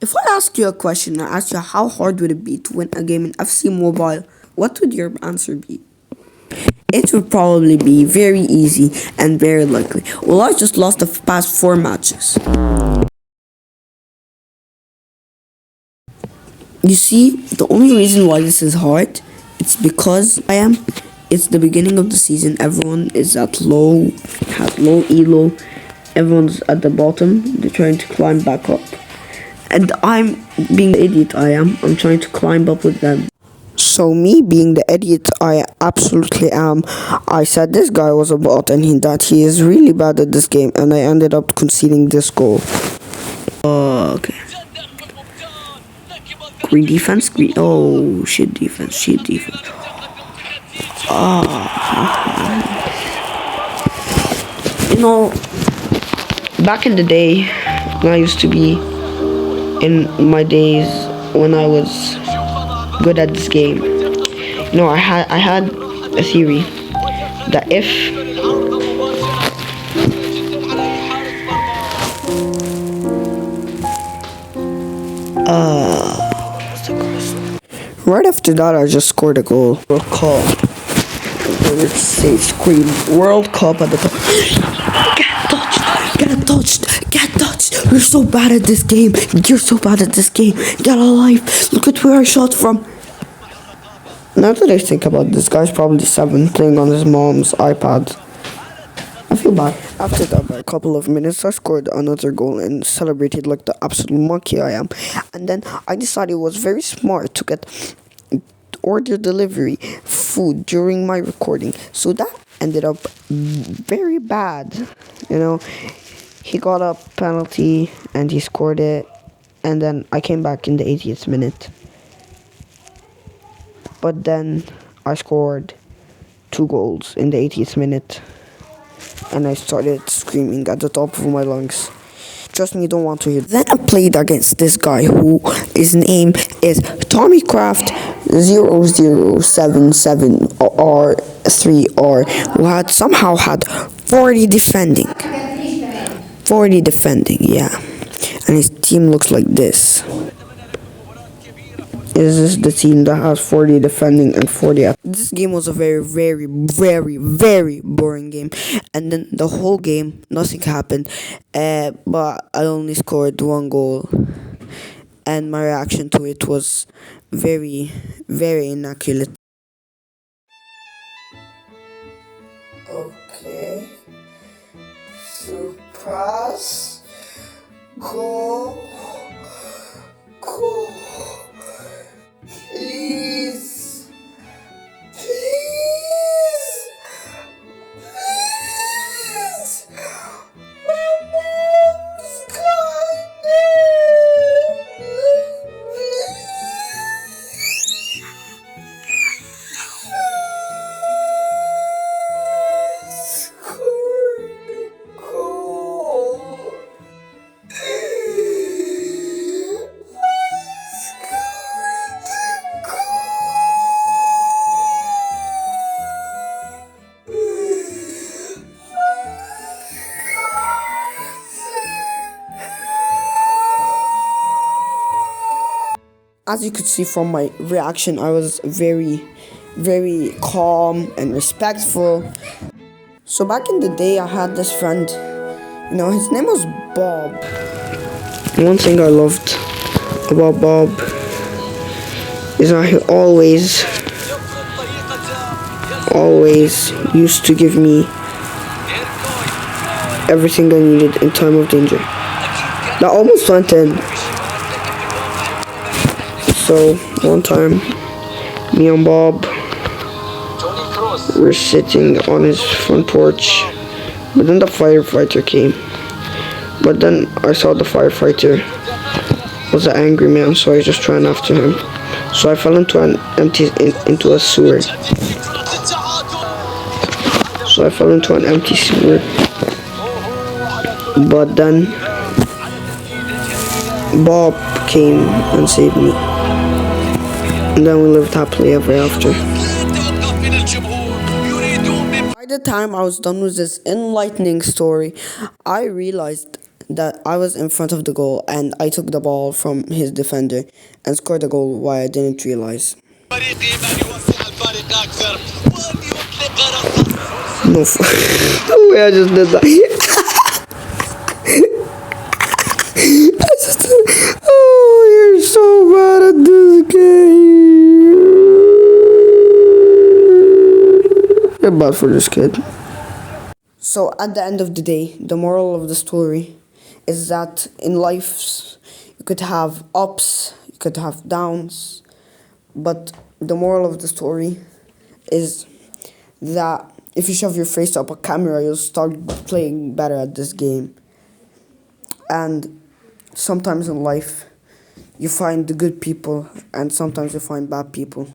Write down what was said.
If I ask you a question and ask you how hard would it be to win a game in FC Mobile, what would your answer be? It would probably be very easy and very likely. Well, I just lost the past 4 matches. You see, the only reason why this is hard, it's because it's the beginning of the season. Everyone is at low elo. Everyone's at the bottom. They're trying to climb back up. And I'm being the idiot I'm trying to climb up with them. So me being the idiot I absolutely am, I said this guy was a bot and that he is really bad at this game, and I ended up conceding this goal. Okay. Green defense, green. Oh, shit defense, shit defense. You know, back in the day, when I used to be in my days when I was good at this game, you know, I had a theory that if right after that I just scored a goal. World Cup. Let's say scream World Cup at the top. Get touched. You're so bad at this game. You're so bad at this game. Get alive. Look at where I shot from. Now that I think about this guy's probably 7 playing on his mom's iPad. I feel bad. After that, by a couple of minutes, I scored another goal and celebrated like the absolute monkey I am. And then I decided it was very smart to get order delivery food during my recording. So that ended up very bad. You know, he got a penalty and he scored it. And then I came back in the 80th minute. But then I scored 2 goals in the 80th minute. And I started screaming at the top of my lungs. Trust me, you don't want to hear. Then I played against this guy who his name is Tommycraft 0077R3R, who had somehow had 40 defending. 40 defending, yeah. And his team looks like this. Is this the team that has 40 defending and 40 This game was a very, very, very, very boring game. And then the whole game, nothing happened. But I only scored 1 goal. And my reaction to it was very, very immaculate. Okay. Surprise. Goal. Goal. Please. Please. Please. My mom's As you could see from my reaction, I was very, very calm and respectful. So back in the day, I had this friend, you know, his name was Bob. One thing I loved about Bob is that he always used to give me everything I needed in time of danger. That almost went in. So one time, me and Bob were sitting on his front porch, but then the firefighter came. But then I saw the firefighter was an angry man, so I just ran after him. So I fell into into a sewer. But then Bob came and saved me. And then we lived happily ever after. By the time I was done with this enlightening story, I realized that I was in front of the goal and I took the ball from his defender and scored a goal while I didn't realize. فريقه بأن يوسع الفارق أكثر وأن يطلق رأسه. No, no way I just did that. I just did. Oh, you're so bad at this game. You're bad for this kid. So at the end of the day, the moral of the story is that in life you could have ups, you could have downs, but the moral of the story is that if you shove your face up a camera, you'll start playing better at this game. And sometimes in life, you find the good people, and sometimes you find bad people.